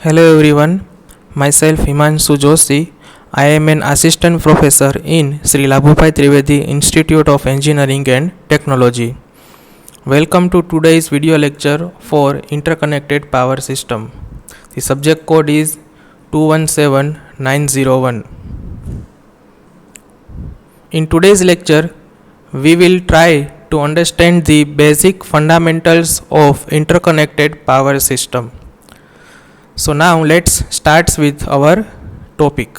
Hello everyone, myself Himanshu Joshi. I am an assistant professor in Sri Labhubai Trivedi Institute of Engineering and Technology. Welcome to today's video lecture for interconnected power system. The subject code is 217901. In today's lecture, we will try to understand the basic fundamentals of interconnected power system. So now let's start with our topic.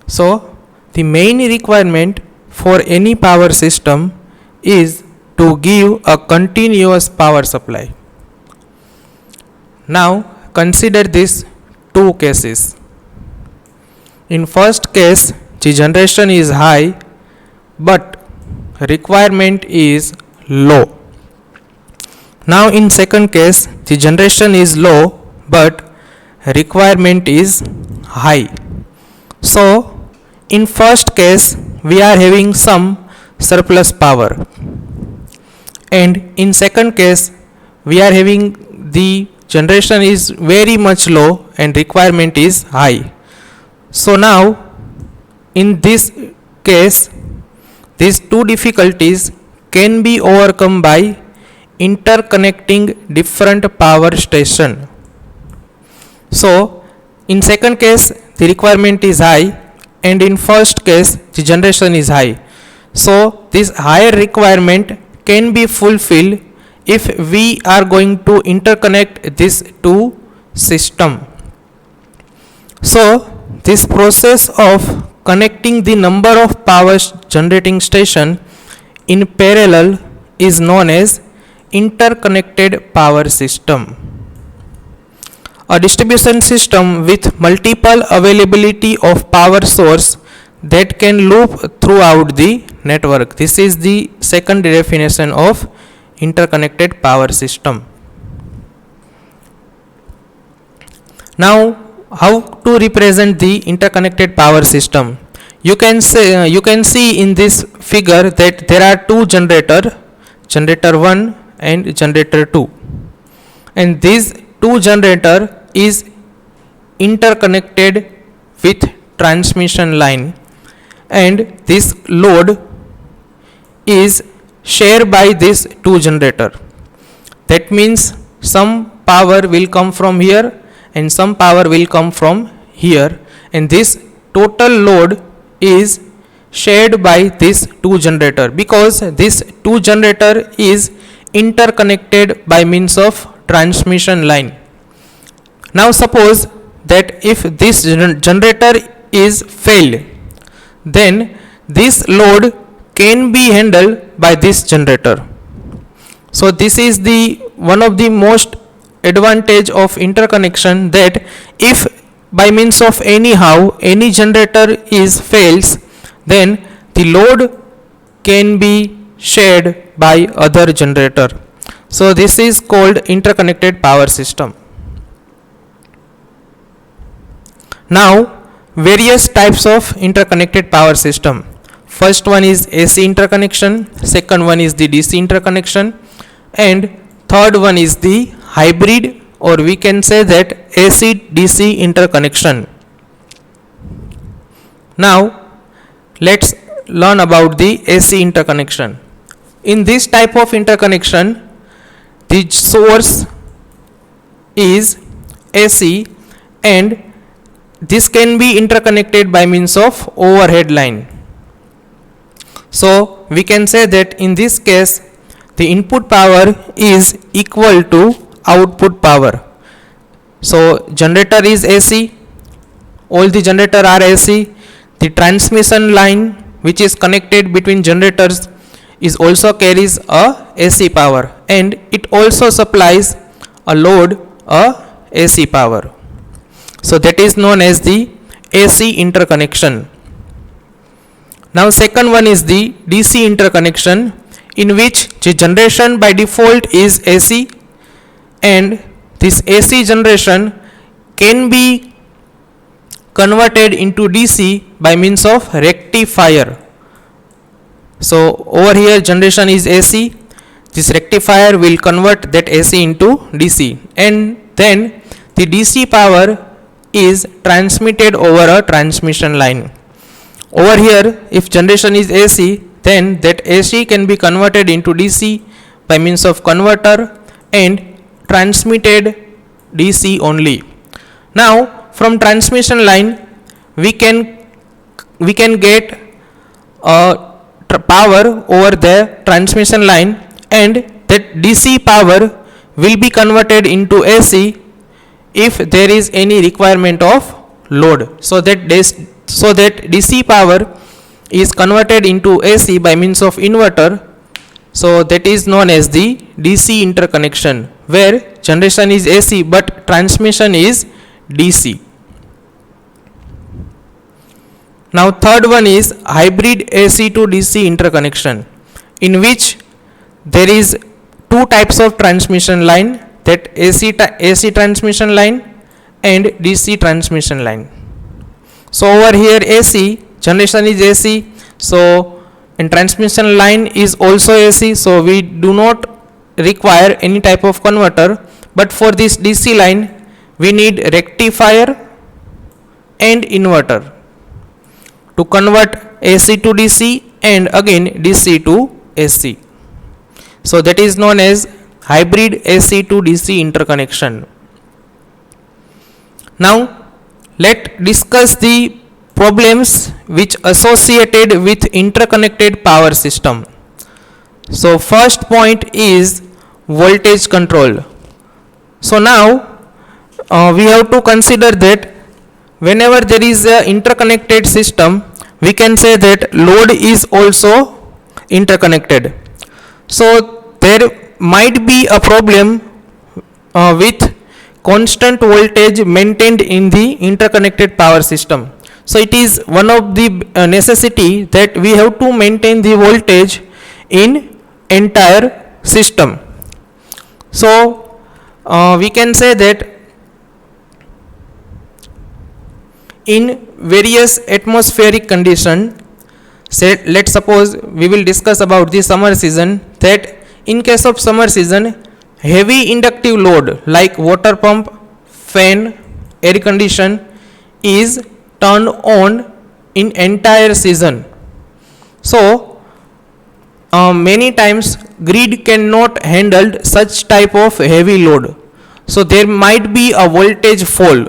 So the main requirement for any power system is to give a continuous power supply. Now consider these two cases. In first case, the generation is high but requirement is low. Now in second case, the generation is low but requirement is high. So in first case we are having some surplus power, and in second case we are having the generation is very much low and requirement is high. So now in this case these two difficulties can be overcome by interconnecting different power station. So in second case the requirement is high and in first case the generation is high. So this higher requirement can be fulfilled if we are going to interconnect these two system. So this process of connecting the number of power generating station in parallel is known as interconnected power system. A distribution system with multiple availability of power source that can loop throughout the network. This is the second definition of interconnected power system. Now, how to represent the interconnected power system? You can see in this figure that there are two generator 1 and generator 2, and these two generator is interconnected with transmission line, and this load is shared by this two generator. That means some power will come from here and some power will come from here, and this total load is shared by this two generator because this two generator is interconnected by means of transmission line. Now suppose that if this generator is failed, then this load can be handled by this generator. So this is the one of the most advantage of interconnection, that if by means of anyhow any generator is fails, then the load can be shared by other generator. So this is called interconnected power system. Now various types of interconnected power system. First one is AC interconnection, second one is the DC interconnection, and third one is the hybrid, or we can say that AC DC interconnection. Now let's learn about the AC interconnection. In this type of interconnection, the source is AC and this can be interconnected by means of overhead line. So we can say that in this case the input power is equal to output power. So generator is AC, all the generator are AC. The transmission line which is connected between generators is also carries a AC power, and it also supplies a load a AC power. So that is known as the AC interconnection. Now second one is the DC interconnection, in which the generation by default is AC, and this AC generation can be converted into DC by means of rectifier. So over here generation is AC, this rectifier will convert that AC into DC, and then the DC power is transmitted over a transmission line. Over here, if generation is AC, then that AC can be converted into DC by means of converter and transmitted DC only. Now from transmission line we can get power over the transmission line, and that DC power will be converted into AC if there is any requirement of load. So that DC power is converted into AC by means of inverter. So that is known as the DC interconnection, where generation is AC but transmission is DC. Now third one is hybrid AC to DC interconnection, in which there is two types of transmission line, that AC transmission line and DC transmission line. So over here AC, generation is AC, so and transmission line is also AC, so we do not require any type of converter. But for this DC line we need rectifier and inverter to convert AC to DC and again DC to AC. So that is known as hybrid AC to DC interconnection. Now let's discuss the problems which associated with interconnected power system. So first point is voltage control. So now we have to consider that whenever there is a interconnected system, we can say that load is also interconnected. So there might be a problem with constant voltage maintained in the interconnected power system. So it is one of the necessity that we have to maintain the voltage in entire system. So we can say that in various atmospheric condition, say let's suppose we will discuss about the summer season, that in case of summer season, heavy inductive load like water pump, fan, air condition is turned on in entire season. So many times grid cannot handle such type of heavy load, so there might be a voltage fall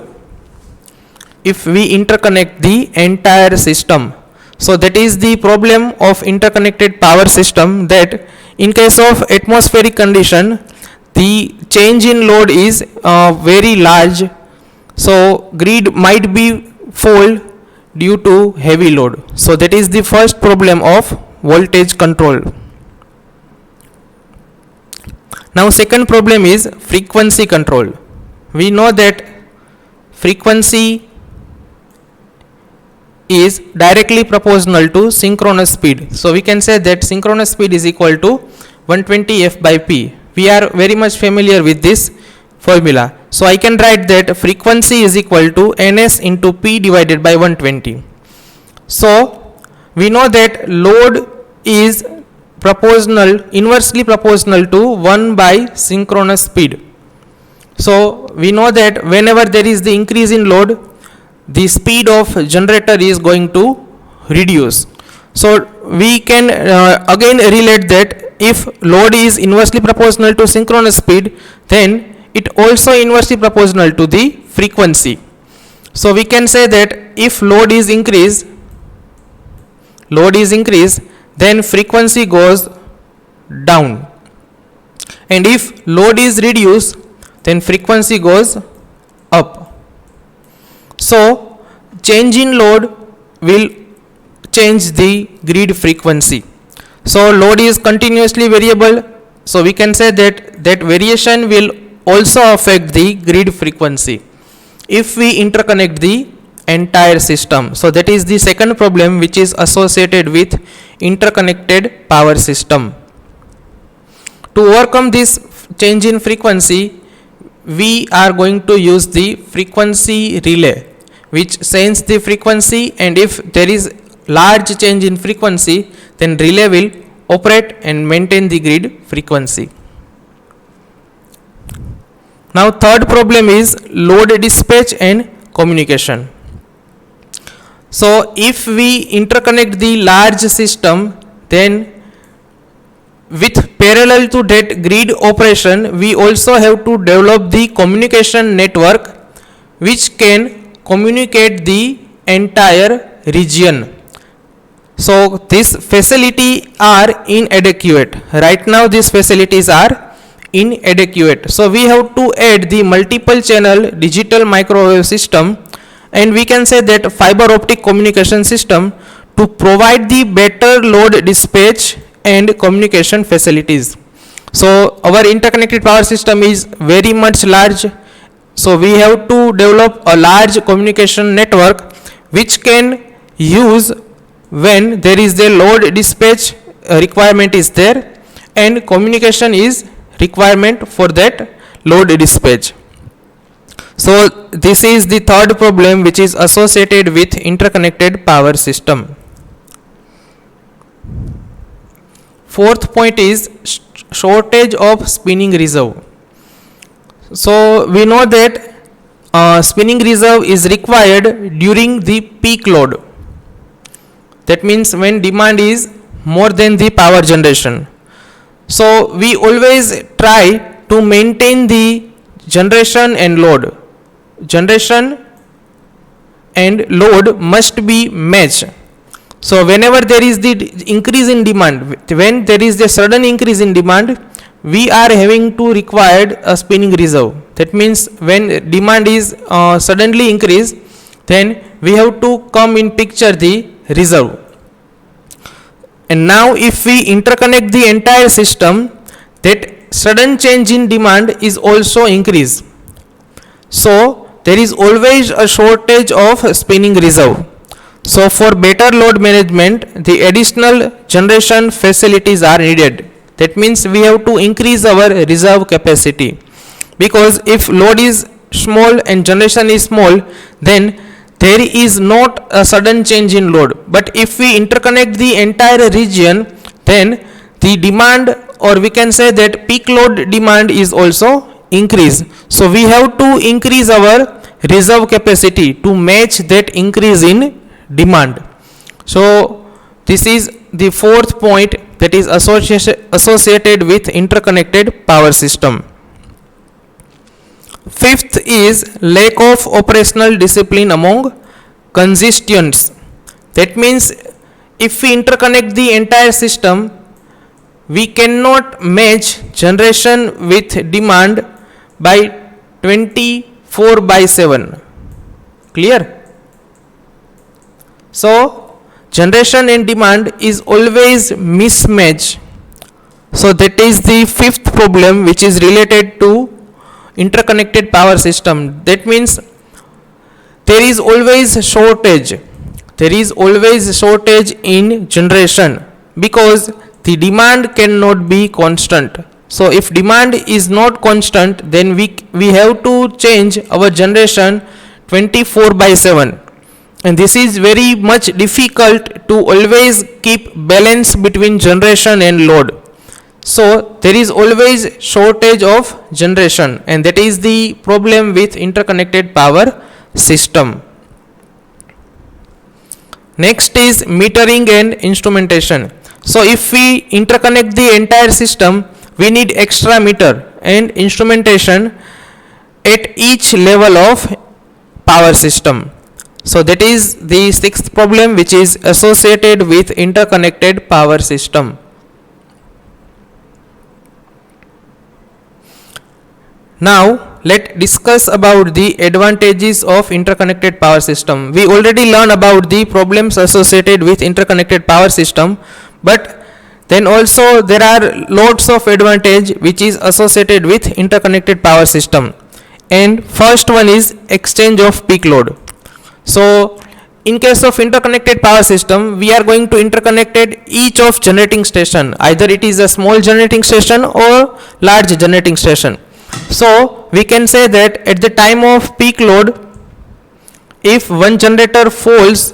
if we interconnect the entire system. So that is the problem of interconnected power system, that in case of atmospheric condition the change in load is very large, so grid might be fall due to heavy load. So that is the first problem of voltage control. Now second problem is frequency control. We know that frequency is directly proportional to synchronous speed. So we can say that synchronous speed is equal to 120 f by p. We are very much familiar with this formula. So I can write that frequency is equal to ns into p divided by 120. So we know that load is inversely proportional to 1 by synchronous speed. So we know that whenever there is the increase in load, the speed of generator is going to reduce. So we can again relate that if load is inversely proportional to synchronous speed, then it also inversely proportional to the frequency. So we can say that if load is increased, then frequency goes down, and if load is reduced, then frequency goes up. So change in load will change the grid frequency. So load is continuously variable, so we can say that variation will also affect the grid frequency if we interconnect the entire system. So that is the second problem which is associated with interconnected power system. To overcome this change in frequency, we are going to use the frequency relay, which sends the frequency, and if there is large change in frequency, then relay will operate and maintain the grid frequency. Now third problem is load dispatch and communication. So if we interconnect the large system, then with parallel to that grid operation, we also have to develop the communication network which can communicate the entire region. So these facilities are inadequate. Right now these facilities are inadequate. So we have to add the multiple channel digital microwave system, and we can say that fiber optic communication system to provide the better load dispatch and communication facilities. So our interconnected power system is very much large. So we have to develop a large communication network which can use when there is the load dispatch requirement is there and communication is requirement for that load dispatch. So this is the third problem which is associated with interconnected power system. Fourth point is shortage of spinning reserve. So we know that spinning reserve is required during the peak load. That means when demand is more than the power generation. So we always try to maintain the generation and load. Generation and load must be matched. So whenever there is the increase in demand, when there is a sudden increase in demand, we are having to require a spinning reserve. That means when demand is suddenly increased, then we have to come in picture the reserve. And now if we interconnect the entire system, that sudden change in demand is also increased. So there is always a shortage of spinning reserve. So for better load management, the additional generation facilities are needed. That means we have to increase our reserve capacity, because if load is small and generation is small, then there is not a sudden change in load. But if we interconnect the entire region, then the demand, or we can say that peak load demand is also increased. So we have to increase our reserve capacity to match that increase in demand. So this is the fourth point that is associated with interconnected power system. Fifth is lack of operational discipline among constituents. That means if we interconnect the entire system, we cannot match generation with demand by 24/7. Clear? So generation and demand is always mismatch. So that is the fifth problem which is related to interconnected power system. That means there is always shortage. There is always shortage in generation because the demand cannot be constant. So if demand is not constant, then we have to change our generation 24/7. And this is very much difficult to always keep balance between generation and load. So there is always shortage of generation, and that is the problem with interconnected power system. Next is metering and instrumentation. So if we interconnect the entire system, we need extra meter and instrumentation at each level of power system. So that is the sixth problem which is associated with interconnected power system. Now let's discuss about the advantages of interconnected power system. We already learned about the problems associated with interconnected power system, but then also there are lots of advantage which is associated with interconnected power system. And first one is exchange of peak load. So in case of interconnected power system, we are going to interconnect each of generating station, either it is a small generating station or large generating station. So we can say that at the time of peak load, if one generator fails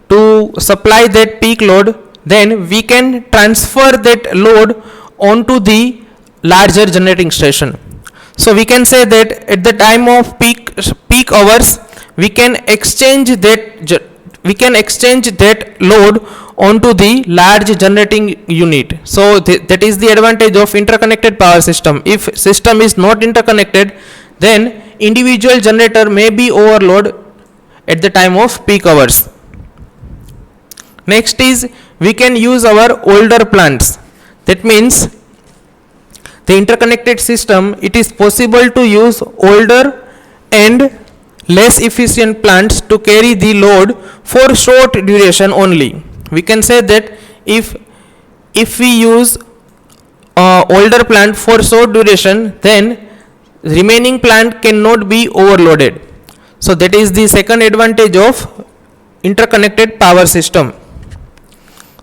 to supply that peak load, then we can transfer that load onto the larger generating station. So we can say that at the time of peak hours we can exchange that load onto the large generating unit. So that is the advantage of interconnected power system. If system is not interconnected, then individual generator may be overload at the time of peak hours. Next is we can use our older plants. That means the interconnected system, it is possible to use older and less efficient plants to carry the load for short duration only. We can say that if we use older plant for short duration, then remaining plant cannot be overloaded. So that is the second advantage of interconnected power system.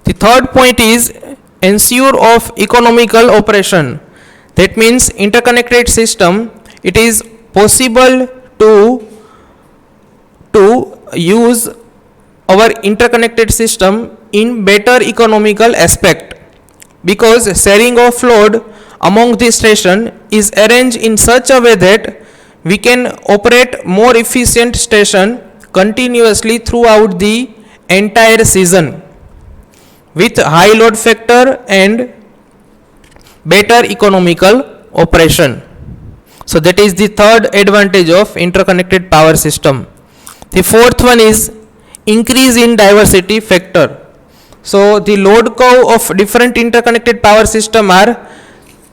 The third point is ensure of economical operation. That means interconnected system, it is possible to use our interconnected system in better economical aspect, because sharing of load among the station is arranged in such a way that we can operate more efficient station continuously throughout the entire season with high load factor and better economical operation. So that is the third advantage of interconnected power system. The fourth one is increase in diversity factor. So the load curve of different interconnected power system are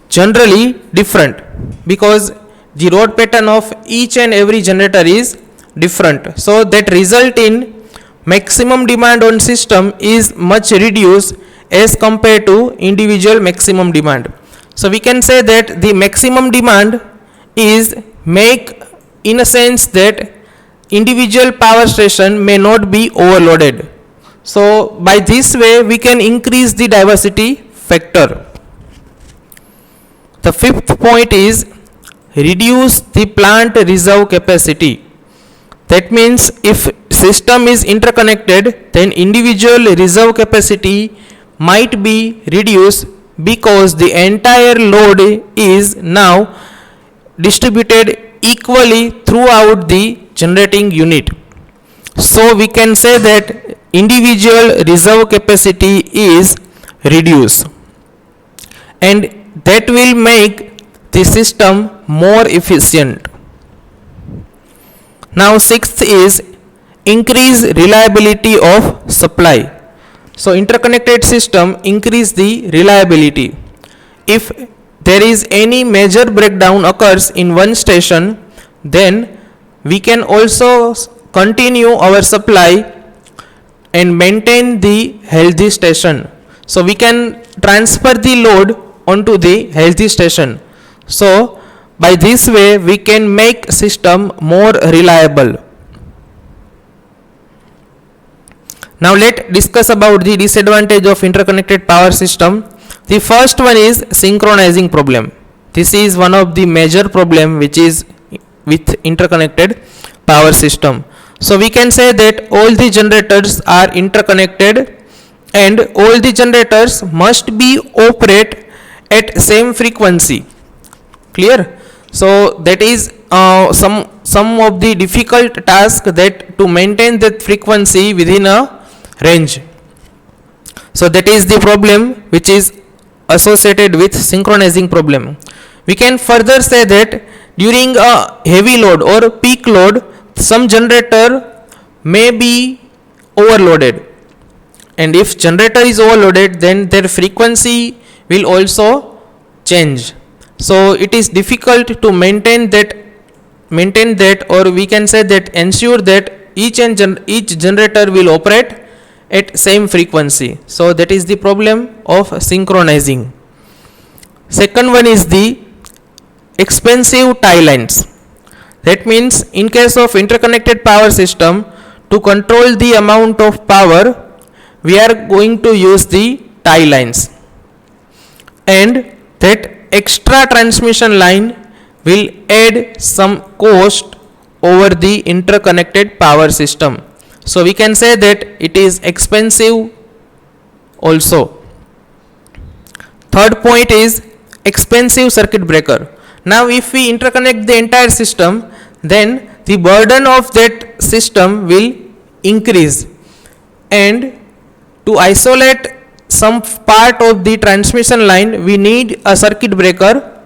generally different, because the load pattern of each and every generator is different. So that result in maximum demand on system is much reduced as compared to individual maximum demand. So we can say that the maximum demand is make in a sense that individual power station may not be overloaded. So by this way we can increase the diversity factor. The fifth point is reduce the plant reserve capacity. That means if system is interconnected, then individual reserve capacity might be reduced, because the entire load is now distributed equally throughout the generating unit. So we can say that individual reserve capacity is reduced, and that will make the system more efficient. Now sixth is increase reliability of supply. So interconnected system increase the reliability. If there is any major breakdown occurs in one station, then we can also continue our supply and maintain the healthy station. So we can transfer the load onto the healthy station. So by this way we can make system more reliable. Now let's discuss about the disadvantage of interconnected power system. The first one is synchronizing problem. This is one of the major problem which is with interconnected power system. So we can say that all the generators are interconnected and all the generators must be operate at same frequency. Clear? So that is some of the difficult task that to maintain that frequency within a range. So that is the problem which is associated with synchronizing problem. We can further say that during a heavy load or peak load, some generator may be overloaded, and if generator is overloaded, then their frequency will also change. So it is difficult to maintain that, or we can say that ensure that each generator will operate at same frequency. So that is the problem of synchronizing. Second one is the expensive tie lines. That means in case of interconnected power system, to control the amount of power, we are going to use the tie lines, and that extra transmission line will add some cost over the interconnected power system. So we can say that it is expensive also. Third point is expensive circuit breaker. Now if we interconnect the entire system, then the burden of that system will increase, and to isolate some part of the transmission line we need a circuit breaker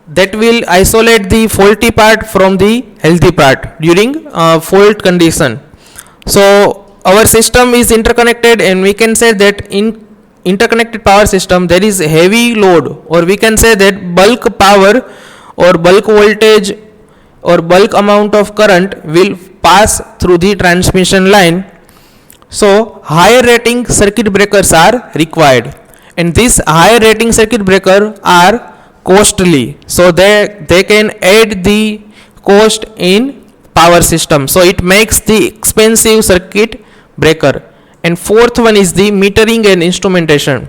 that will isolate the faulty part from the healthy part during fault condition. So our system is interconnected, and we can say that in interconnected power system there is heavy load, or we can say that bulk power or bulk voltage or bulk amount of current will pass through the transmission line. So higher rating circuit breakers are required, and these higher rating circuit breaker are costly, so they can add the cost in power system, so it makes the expensive circuit breaker. And fourth one is the metering and instrumentation.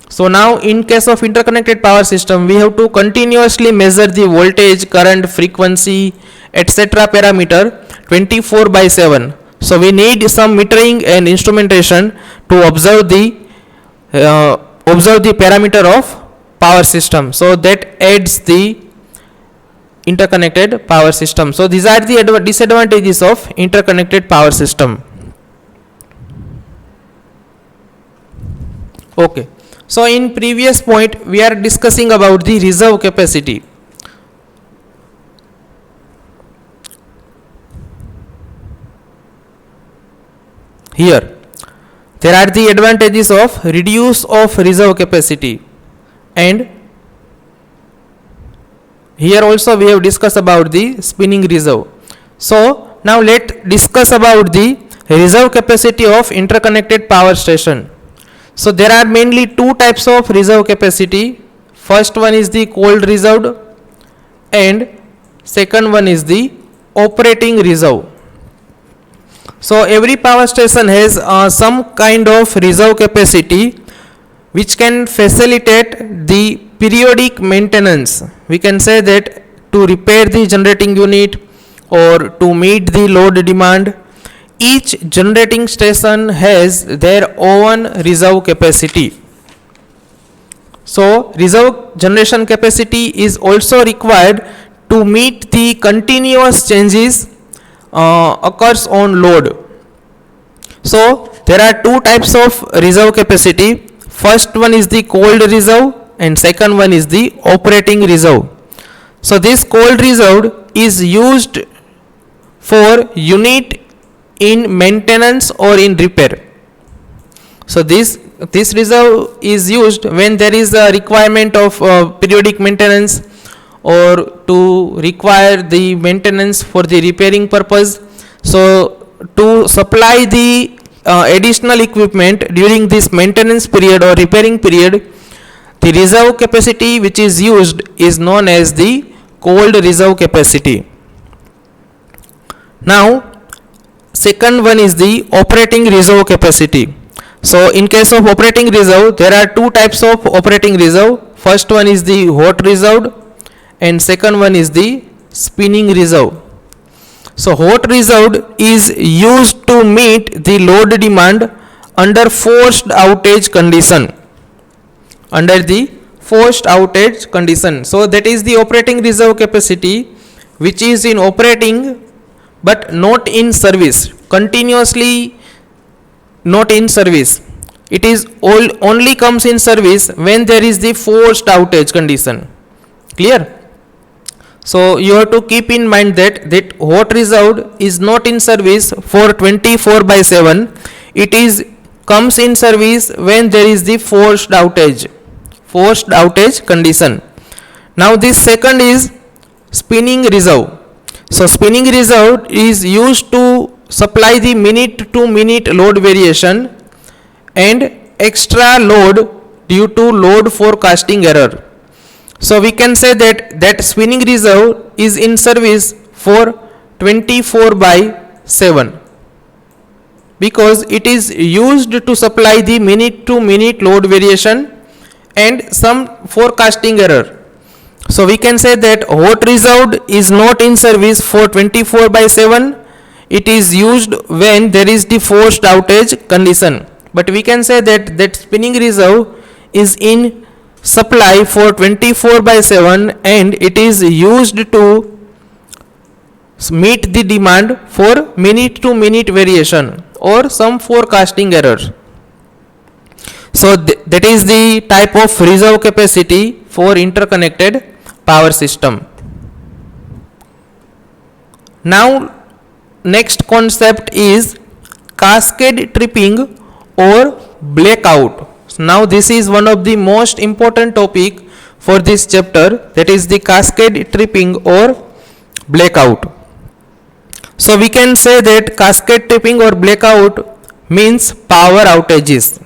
So now in case of interconnected power system, we have to continuously measure the voltage, current, frequency, etc. parameter 24/7. So we need some metering and instrumentation to observe the parameter of power system. So that adds the interconnected power system. So these are the disadvantages of interconnected power system. Okay. So in previous point we are discussing about the reserve capacity. Here there are the advantages of reduce of reserve capacity, and here also we have discussed about the spinning reserve. So now let's discuss about the reserve capacity of interconnected power station. So there are mainly two types of reserve capacity. First one is the cold reserved, and second one is the operating reserve. So every power station has some kind of reserve capacity which can facilitate the periodic maintenance. We can say that to repair the generating unit or to meet the load demand, each generating station has their own reserve capacity. So reserve generation capacity is also required to meet the continuous changes occurs on load. So there are two types of reserve capacity. First one is the cold reserve, and second one is the operating reserve. So this cold reserve is used for unit in maintenance or in repair. So this reserve is used when there is a requirement of periodic maintenance, or to require the maintenance for the repairing purpose. So to supply the additional equipment during this maintenance period or repairing period, the reserve capacity which is used is known as the cold reserve capacity. Now second one is the operating reserve capacity. So in case of operating reserve, there are two types of operating reserve. First one is the hot reserved, and second one is the spinning reserve. So hot reserved is used to meet the load demand under forced outage condition. Under the forced outage condition. So that is the operating reserve capacity which is in operating but not in service, continuously not in service. It is only comes in service when there is the forced outage condition. Clear? So you have to keep in mind that hot reserved is not in service for 24/7. It is comes in service when there is the forced outage condition. Now this second is spinning reserve. So spinning reserve is used to supply the minute to minute load variation and extra load due to load forecasting error. So we can say that spinning reserve is in service for 24/7 because it is used to supply the minute to minute load variation and some forecasting error. So we can say that hot reserved is not in service for 24/7. It is used when there is the forced outage condition. But we can say that spinning reserve is in supply for 24 by 7 and it is used to meet the demand for minute to minute variation or some forecasting errors. So that is the type of reserve capacity for interconnected power system. Now next concept is cascade tripping or blackout. Now this is one of the most important topic for this chapter, that is the cascade tripping or blackout. So we can say that cascade tripping or blackout means power outages.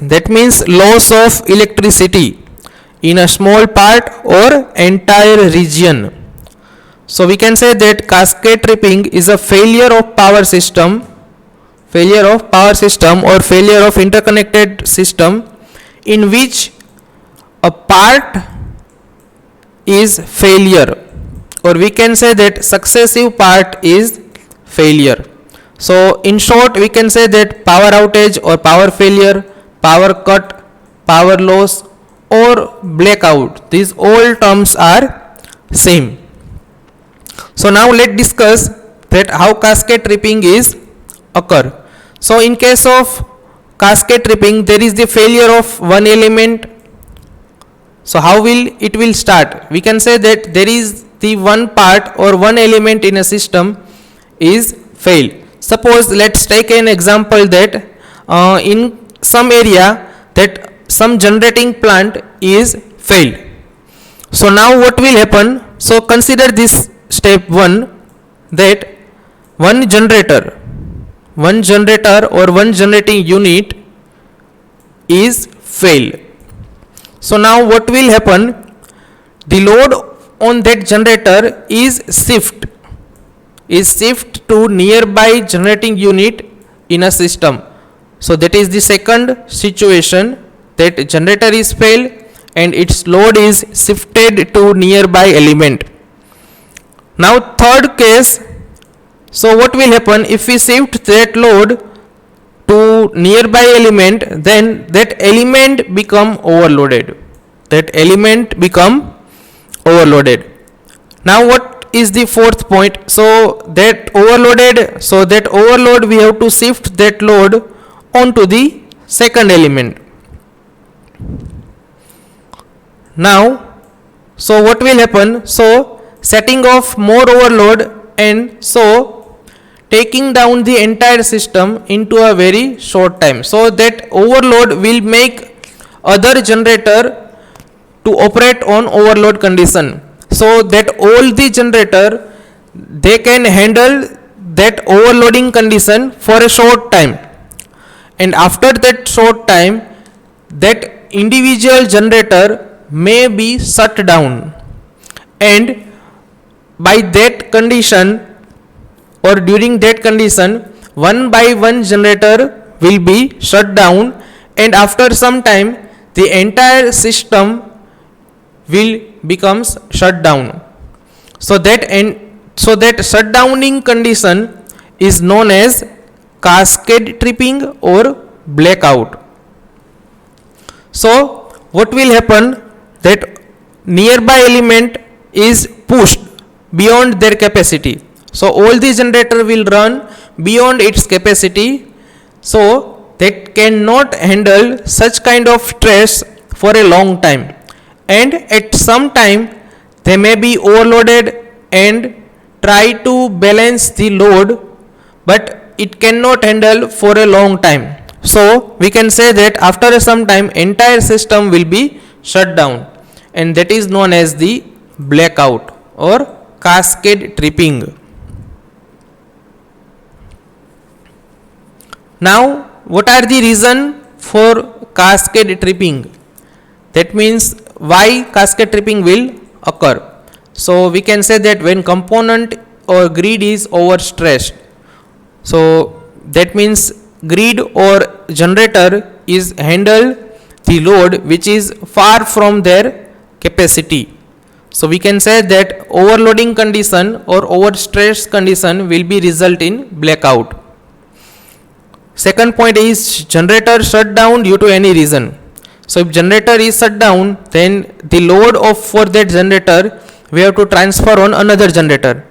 That means loss of electricity in a small part or entire region. So we can say that cascade tripping is a failure of power system or failure of interconnected system in which a part is failure, or we can say that successive part is failure. So in short, we can say that power outage or power failure, power cut, power loss or blackout, these all terms are same. So now let's discuss that how cascade tripping is occur. So in case of cascade tripping, there is the failure of one element. So how will it will start? We can say that there is the one part or one element in a system is failed. Suppose let's take an example that in some area that some generating plant is failed. So now what will happen? So consider this step 1, that one generator or one generating unit is failed. So now what will happen? The load on that generator is shift to nearby generating unit in a system. So that is the second situation, that generator is failed and its load is shifted to nearby element. Now third case, so what will happen if we shift that load to nearby element, then that element become overloaded. Now what is the fourth point? So that overload we have to shift that load onto the second element. Now so what will happen? So setting off more overload and so taking down the entire system into a very short time. So that overload will make other generator to operate on overload condition, so that all the generator they can handle that overloading condition for a short time, and after that short time that individual generator may be shut down, and by that condition or during that condition one by one generator will be shut down, and after some time the entire system will becomes shut down. So that shutdowning condition is known as cascade tripping or blackout. So what will happen? That nearby element is pushed beyond their capacity. So all the generator will run beyond its capacity, so that cannot handle such kind of stress for a long time, and at some time they may be overloaded and try to balance the load, but it cannot handle for a long time. So we can say that after some time entire system will be shut down, and that is known as the blackout or cascade tripping. Now what are the reason for cascade tripping? That means why cascade tripping will occur. So we can say that when component or grid is overstressed, so that means grid or generator is handle the load which is far from their capacity. So we can say that overloading condition or overstress condition will be result in blackout. Second point is generator shut down due to any reason. So if generator is shut down, then the load of for that generator we have to transfer on another generator,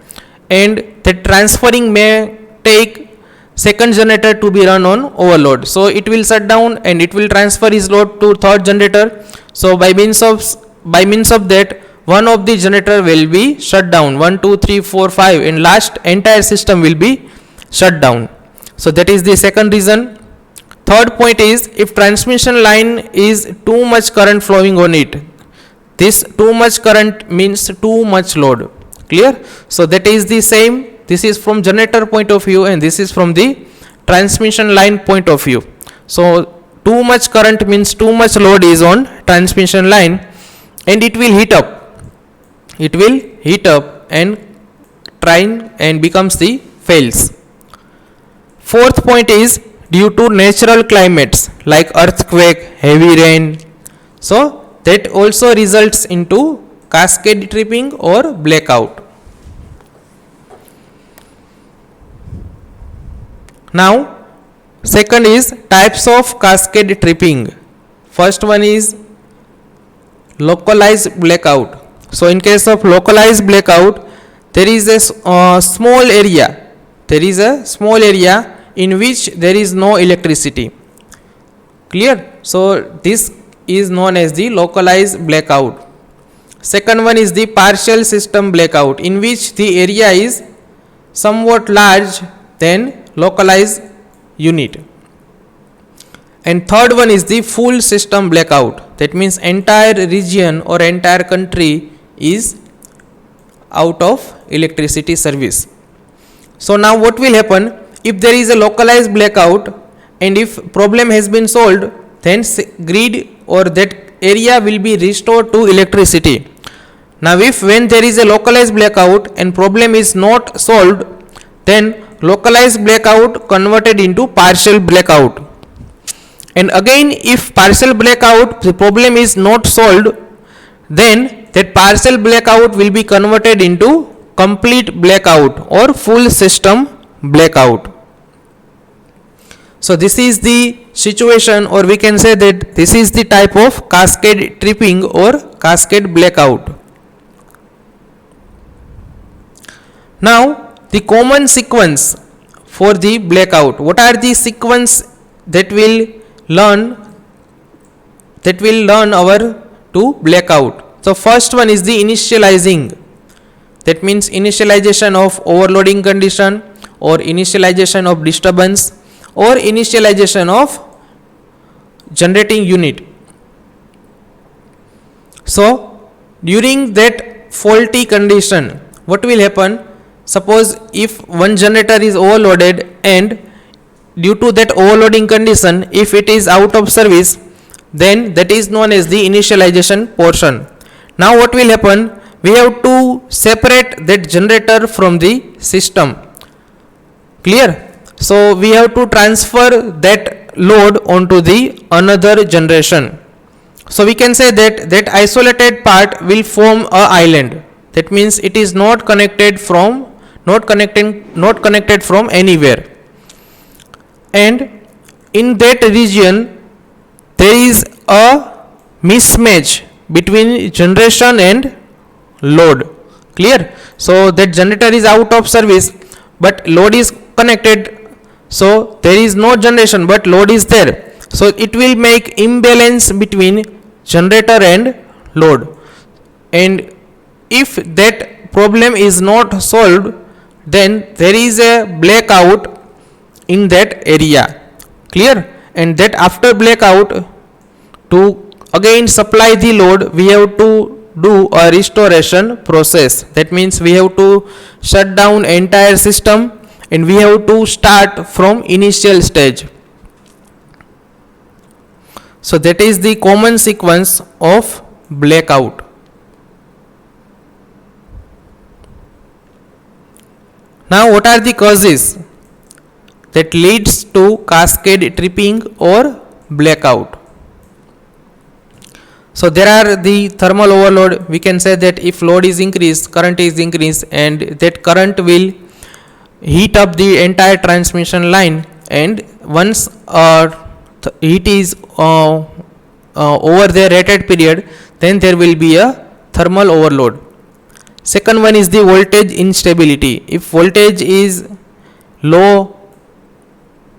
and that transferring may take second generator to be run on overload. So it will shut down and it will transfer its load to third generator. So by means of that, one of the generator will be shut down, 1 2 3 4 5, and last entire system will be shut down. So that is the second reason. Third point is, if transmission line is too much current flowing on it, this too much current means too much load. Clear? So that is the same. This is from generator point of view and this is from the transmission line point of view. So too much current means too much load is on transmission line, and it will heat up. It will heat up and train and becomes the fails. Fourth point is due to natural climates like earthquake, heavy rain. So that also results into cascade tripping or blackout. Now, second is types of cascade tripping. First one is localized blackout. So in case of localized blackout, there is a small area. There is a small area in which there is no electricity. Clear? So this is known as the localized blackout. Second one is the partial system blackout, in which the area is somewhat large than localized unit. And third one is the full system blackout. That means entire region or entire country is out of electricity service. So now what will happen if there is a localized blackout, and if problem has been solved, then grid or that area will be restored to electricity. Now if when there is a localized blackout and problem is not solved, then localized blackout converted into partial blackout. And again, if partial blackout the problem is not solved, then that partial blackout will be converted into complete blackout or full system blackout. So this is the situation, or we can say that this is the type of cascade tripping or cascade blackout. Now the common sequence for the blackout. What are the sequence that will learn our to blackout? So first one is the initializing. That means initialization of overloading condition, or initialization of disturbance, or initialization of generating unit. So during that faulty condition, what will happen? Suppose if one generator is overloaded, and due to that overloading condition, if it is out of service, then that is known as the initialization portion. Now what will happen? We have to separate that generator from the system. Clear? So we have to transfer that load onto the another generation. So we can say that isolated part will form a island. That means it is not connected from anywhere. And in that region there is a mismatch between generation and load. Clear? So that generator is out of service but load is connected, so there is no generation but load is there. So it will make imbalance between generator and load, and if that problem is not solved, then there is a blackout in that area. Clear? And that after blackout, to again supply the load, we have to do a restoration process. That means we have to shut down entire system and we have to start from initial stage. So that is the common sequence of blackout. Now what are the causes that leads to cascade tripping or blackout? So there are the thermal overload. We can say that if load is increased, current is increased, and that current will heat up the entire transmission line, and once heat is over the rated period, then there will be a thermal overload. Second one is the voltage instability. If voltage is low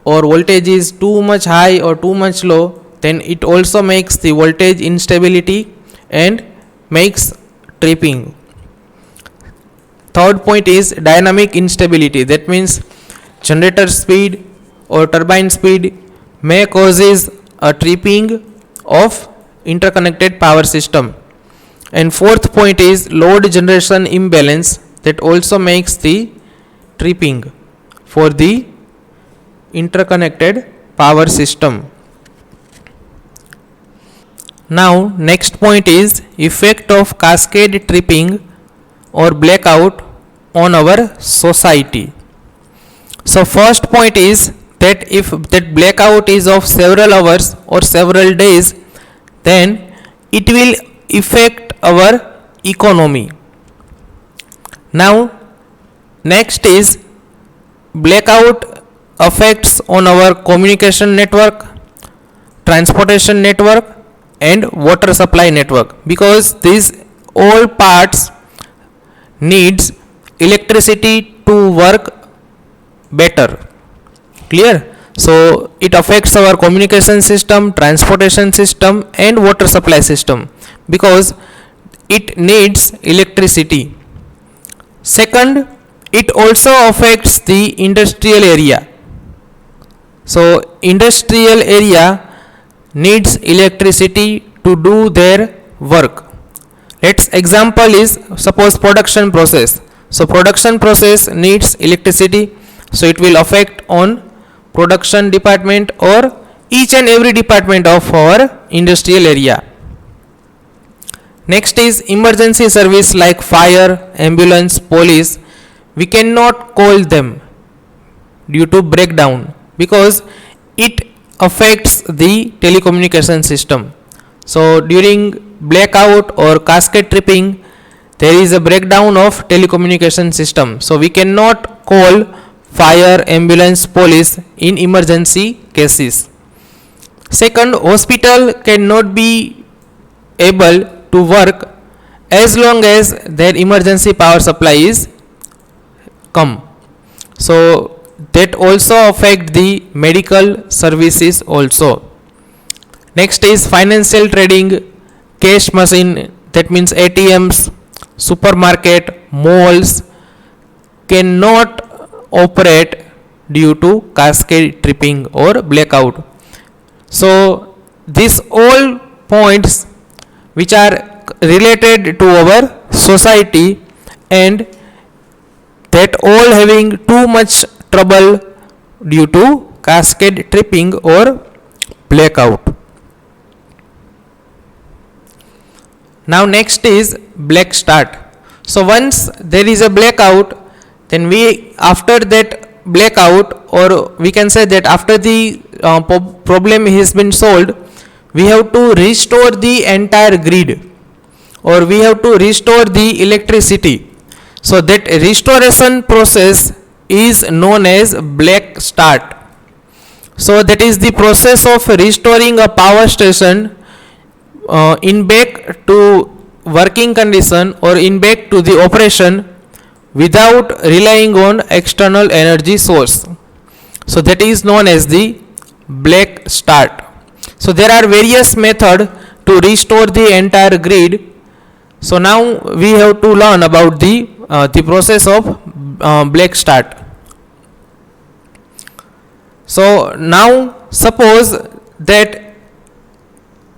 or voltage is too much high or too much low, then it also makes the voltage instability and makes tripping. Third point is dynamic instability. That means generator speed or turbine speed may causes a tripping of interconnected power system. And fourth point is load generation imbalance, that also makes the tripping for the interconnected power system. Now next point is effect of cascade tripping or blackout on our society. So first point is that if that blackout is of several hours or several days, then it will affect our economy. Now next is blackout affects on our communication network, transportation network and water supply network, because these all parts needs electricity to work better. Clear? So it affects our communication system, transportation system and water supply system, because it needs electricity. Second, it also affects the industrial area. So industrial area needs electricity to do their work. Let's example is suppose production process. So production process needs electricity, so it will affect on production department or each and every department of our industrial area. Next is emergency service like fire, ambulance, police. We cannot call them due to breakdown, because it affects the telecommunication system. So during blackout or cascade tripping, there is a breakdown of telecommunication system. So we cannot call fire, ambulance, police in emergency cases. Second, hospital cannot be able to work as long as their emergency power supply is come. So that also affect the medical services also. Next is financial trading, cash machine, that means ATMs, supermarket, malls cannot operate due to cascade tripping or blackout. So these all points which are related to our society, and that all having too much trouble due to cascade tripping or blackout. Now next is black start. So once there is a blackout, then we after that blackout, or we can say that after the problem has been solved, we have to restore the entire grid, or we have to restore the electricity. So that restoration process is known as black start. So that is the process of restoring a power station in back to working condition or in back to the operation without relying on external energy source. So that is known as the black start. So there are various methods to restore the entire grid. So now we have to learn about the process of black start. So now suppose that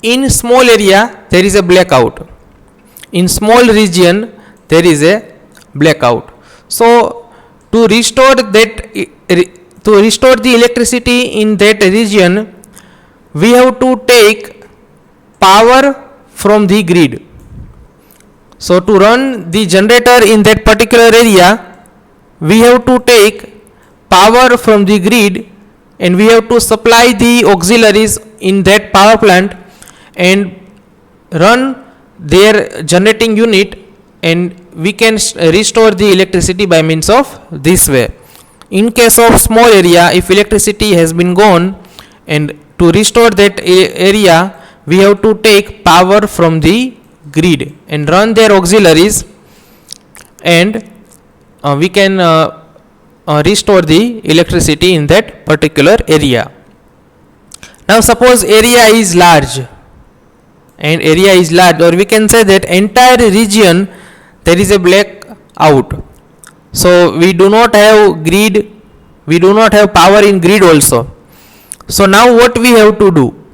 in small area there is a blackout, in small region there is a blackout. So to restore the electricity in that region, we have to take power from the grid. So to run the generator in that particular area, we have to take power from the grid, and we have to supply the auxiliaries in that power plant and run their generating unit, and we can restore the electricity by means of this way. in case of small area, if electricity has been gone, and to restore that area, we have to take power from the grid and run their auxiliaries, and we can restore the electricity in that particular area. Now suppose area is large, and area is large, or we can say that entire region there is a blackout. So we do not have grid, we do not have power in grid also. So now what we have to do?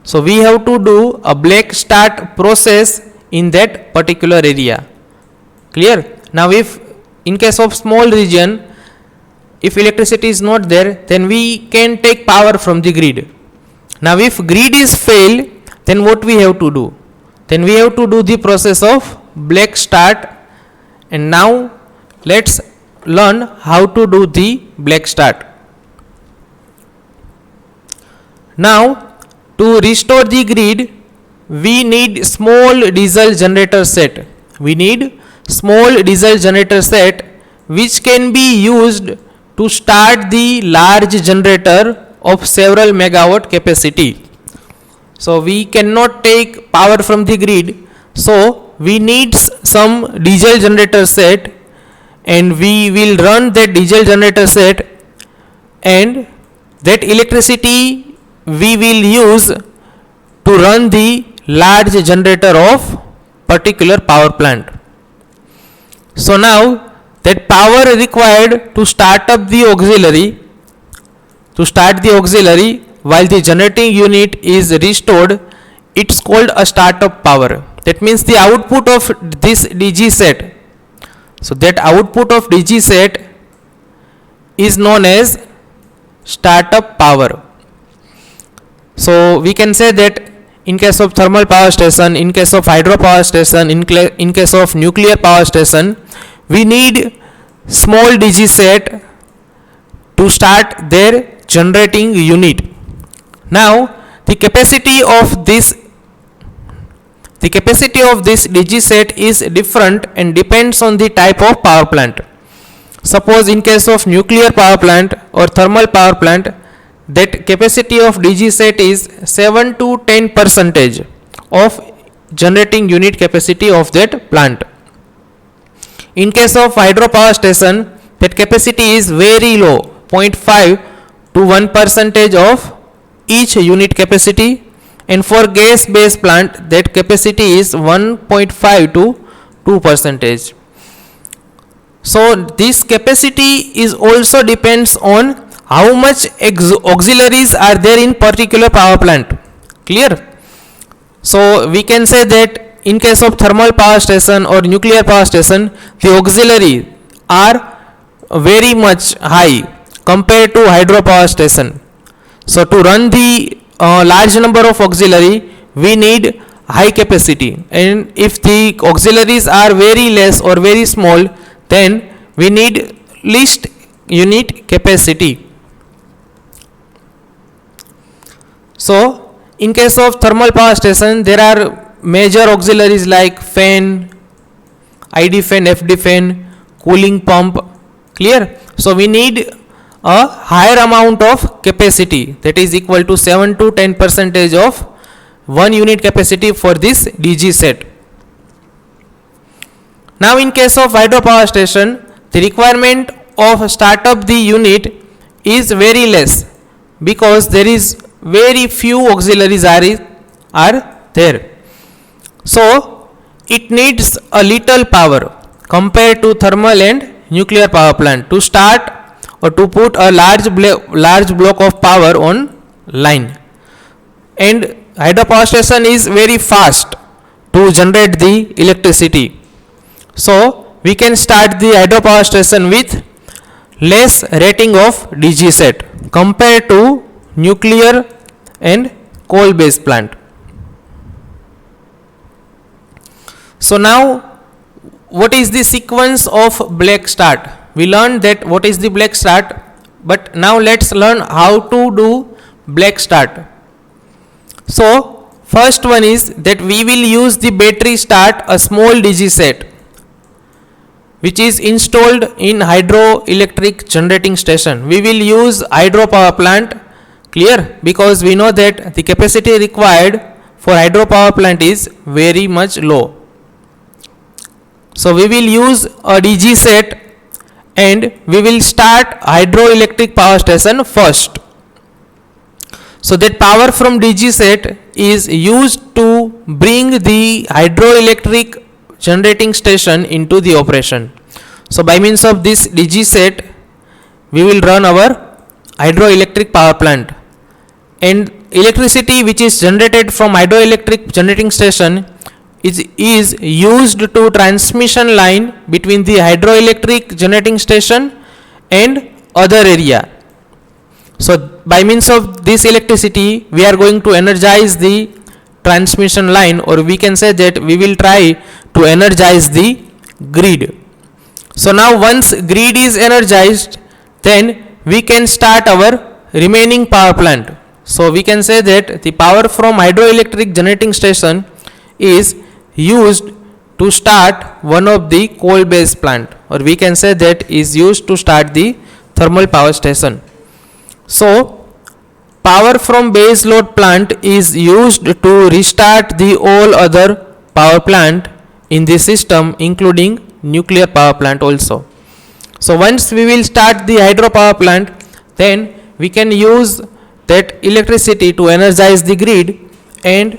So we have to do a black start process in that particular area. Clear? Now if in case of small region, if electricity is not there, then we can take power from the grid. Now if grid is failed, then what we have to do? Then we have to do the process of black start, and now let's learn how to do the black start. Now to restore the grid, we need small diesel generator set. We need small diesel generator set which can be used to start the large generator of several megawatt capacity. So we cannot take power from the grid, so we need some diesel generator set, and we will run that diesel generator set, and that electricity we will use to run the large generator of particular power plant. So now that power required to start up the auxiliary, while the generating unit is restored, it's called a startup power. That means the output of this DG set. So that output of DG set is known as startup power. So we can say that in case of thermal power station, in case of hydro power station, in case of nuclear power station, we need small DG set to start their generating unit. Now the capacity of this DG set is different and depends on the type of power plant. Suppose in case of nuclear power plant or thermal power plant, that capacity of DG set is 7 to 10% of generating unit capacity of that plant. In case of hydropower station, that capacity is very low, 0.5 to 1% of each unit capacity, and for gas based plant that capacity is 1.5 to 2%. So this capacity is also depends on how much auxiliaries are there in particular power plant. Clear? So we can say that in case of thermal power station or nuclear power station, the auxiliary are very much high compared to hydropower station. So to run the large number of auxiliary, we need high capacity, and if the auxiliaries are very less or very small, then we need least unit capacity. So in case of thermal power station, there are major auxiliaries like fan, ID fan, FD fan, cooling pump. Clear? So we need a higher amount of capacity, that is equal to 7 to 10% of 1 unit capacity for this DG set. Now in case of hydropower station, the requirement of start up the unit is very less because there is very few auxiliaries are there. So it needs a little power compared to thermal and nuclear power plant to start or to put a large block of power on line. And hydropower station is very fast to generate the electricity. So we can start the hydropower station with less rating of DG set compared to nuclear and coal based plant. So now what is the sequence of black start? We learned that what is the black start, but now let's learn how to do black start. So first one is that we will use the battery start a small DG set. which is installed in hydroelectric generating station. We will use hydro power plant, clear, because we know that the capacity required for hydro power plant is very much low. So we will use a DG set and we will start hydroelectric power station first. So that power from DG set is used to bring the hydroelectric generating station into the operation. So by means of this DG set, we will run our hydroelectric power plant, and electricity which is generated from hydroelectric generating station is used to transmission line between the hydroelectric generating station and other area. So by means of this electricity, we are going to energize the transmission line, or we can say that we will try to energize the grid. So now once grid is energized, then we can start our remaining power plant. So we can say that the power from hydroelectric generating station is used to start one of the coal based plant, or we can say that is used to start the thermal power station. So power from base load plant is used to restart the all other power plant in the system, including nuclear power plant also. So once we will start the hydro power plant, then we can use that electricity to energize the grid, and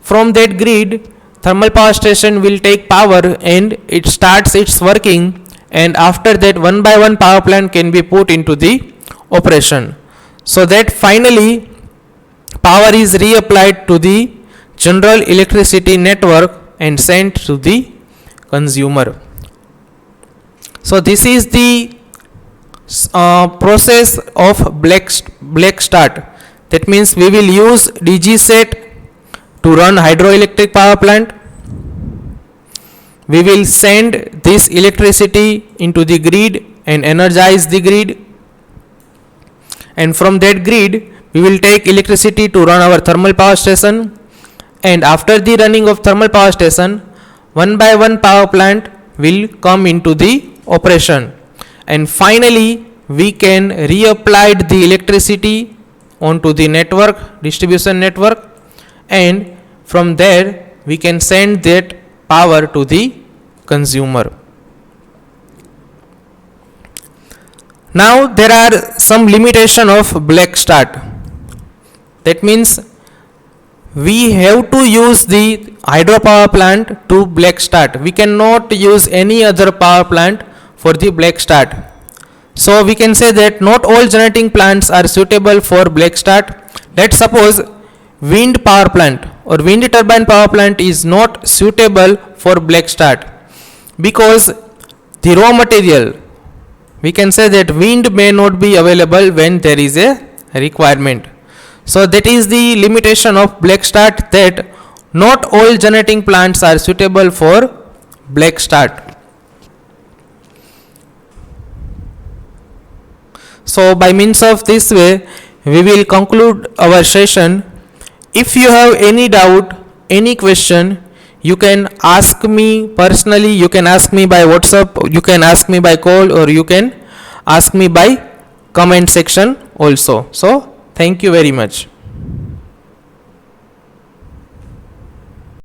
from that grid thermal power station will take power and it starts its working, and after that one by one power plant can be put into the operation. So that finally power is reapplied to the general electricity network and sent to the consumer. So this is the process of black start. That means we will use DG set to run hydroelectric power plant. We will send this electricity into the grid and energize the grid, and from that grid we will take electricity to run our thermal power station, and after the running of thermal power station, one by one power plant will come into the operation, and finally we can reapply the electricity onto the network, distribution network, and from there we can send that power to the consumer. Now there are some limitation of black start. That means we have to use the hydropower plant to black start. We cannot use any other power plant for the black start. So we can say that not all generating plants are suitable for black start. Let's suppose wind power plant or wind turbine power plant is not suitable for black start because the raw material, we can say that wind may not be available when there is a requirement. So that is the limitation of black start, that not all generating plants are suitable for black start. So by means of this way we will conclude our session. If you have any doubt, any question, you can ask me personally, you can ask me by WhatsApp, you can ask me by call, or you can ask me by comment section also. So thank you very much.